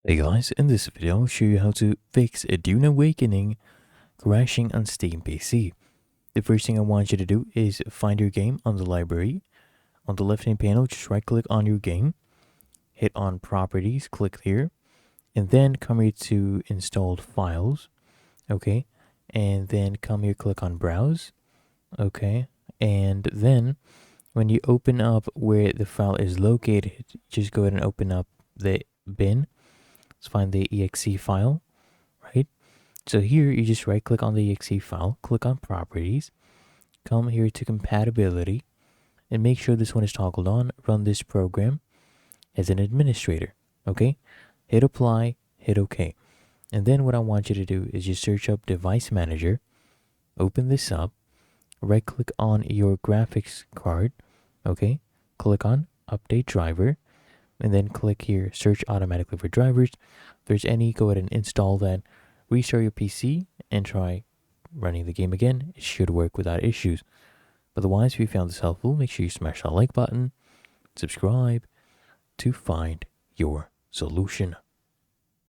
Hey guys, in this video I'll show you how to fix a Dune Awakening crashing on Steam PC. The first thing I want you to do is find your game on the library. On the left hand panel, just right click on your game, hit on properties, click here, and then come here to installed files, okay? And then come here, click on browse, okay? And then when you open up where the file is located, just go ahead and open up the bin. Let's find the exe file, right? So here you just right click on the exe file, click on properties, come here to compatibility, and make sure this one is toggled on. Run this program as an administrator, okay? Hit apply, hit OK. And then what I want you to do is just search up device manager, open this up, right click on your graphics card, okay? Click on update driver, and then click here, search automatically for drivers. If there's any, go ahead and install that. Restart your PC and try running the game again. It should work without issues. Otherwise, if you found this helpful, make sure you smash that like button, subscribe to find your solution.